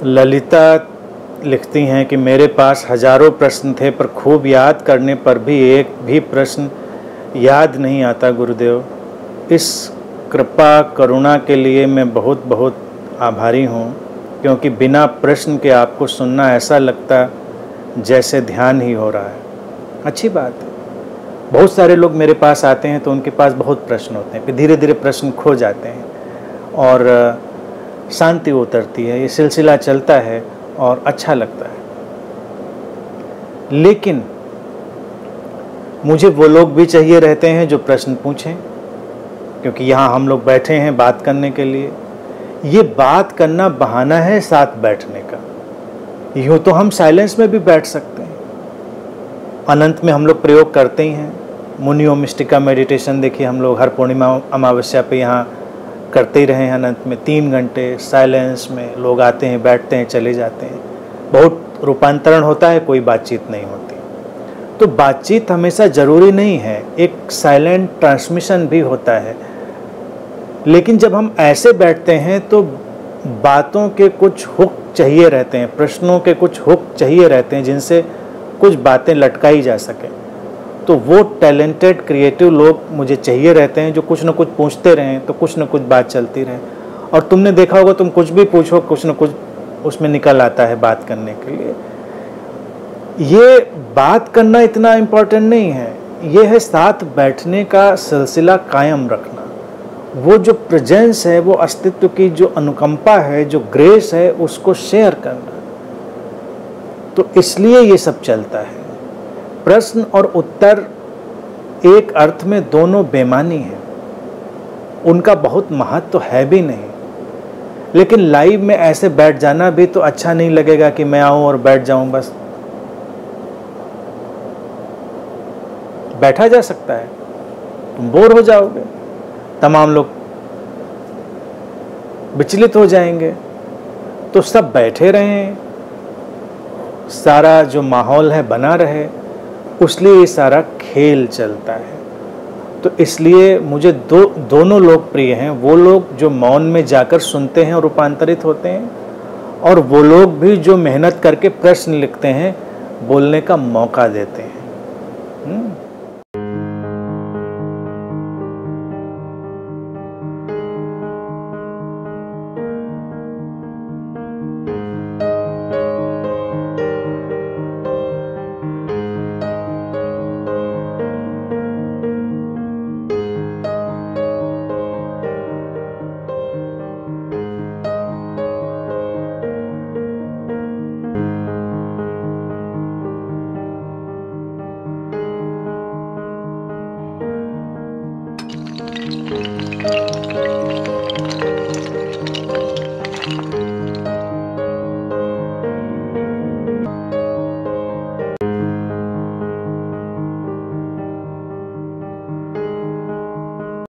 ललिता लिखती हैं कि मेरे पास हजारों प्रश्न थे, पर खूब याद करने पर भी एक भी प्रश्न याद नहीं आता गुरुदेव। इस कृपा करुणा के लिए मैं बहुत बहुत आभारी हूँ, क्योंकि बिना प्रश्न के आपको सुनना ऐसा लगता जैसे ध्यान ही हो रहा है। अच्छी बात है। बहुत सारे लोग मेरे पास आते हैं तो उनके पास बहुत प्रश्न होते हैं, फिर धीरे धीरे प्रश्न खो जाते हैं और शांति उतरती है। ये सिलसिला चलता है और अच्छा लगता है। लेकिन मुझे वो लोग भी चाहिए रहते हैं जो प्रश्न पूछें, क्योंकि यहाँ हम लोग बैठे हैं बात करने के लिए। ये बात करना बहाना है साथ बैठने का। यूँ तो हम साइलेंस में भी बैठ सकते हैं। अनंत में हम लोग प्रयोग करते ही हैं। मुनियो मिस्टिका मेडिटेशन देखिए, हम लोग हर पूर्णिमा अमावस्या पे यहाँ करते ही रहे हैं। अनंत में 3 घंटे साइलेंस में लोग आते हैं, बैठते हैं, चले जाते हैं। बहुत रूपांतरण होता है, कोई बातचीत नहीं होती। तो बातचीत हमेशा ज़रूरी नहीं है, एक साइलेंट ट्रांसमिशन भी होता है। लेकिन जब हम ऐसे बैठते हैं तो बातों के कुछ हुक चाहिए रहते हैं, प्रश्नों के कुछ हुक चाहिए रहते हैं, जिनसे कुछ बातें लटकाई जा सकें। तो वो टैलेंटेड क्रिएटिव लोग मुझे चाहिए रहते हैं, जो कुछ न कुछ पूछते रहें तो कुछ न कुछ बात चलती रहे। और तुमने देखा होगा, तुम कुछ भी पूछो, कुछ न कुछ उसमें निकल आता है बात करने के लिए। ये बात करना इतना इम्पोर्टेंट नहीं है, ये है साथ बैठने का सिलसिला कायम रखना। वो जो प्रेजेंस है, वो अस्तित्व की जो अनुकंपा है, जो ग्रेस है, उसको शेयर करना। तो इसलिए ये सब चलता है। प्रश्न और उत्तर एक अर्थ में दोनों बेमानी है, उनका बहुत महत्व है भी नहीं। लेकिन लाइव में ऐसे बैठ जाना भी तो अच्छा नहीं लगेगा कि मैं आऊं और बैठ जाऊं बस। बैठा जा सकता है, तुम बोर हो जाओगे, तमाम लोग विचलित हो जाएंगे। तो सब बैठे रहें, सारा जो माहौल है बना रहे, उसलिए ये सारा खेल चलता है। तो इसलिए मुझे दोनों लोग प्रिय हैं। वो लोग जो मौन में जाकर सुनते हैं और रूपांतरित होते हैं, और वो लोग भी जो मेहनत करके प्रश्न लिखते हैं, बोलने का मौका देते हैं।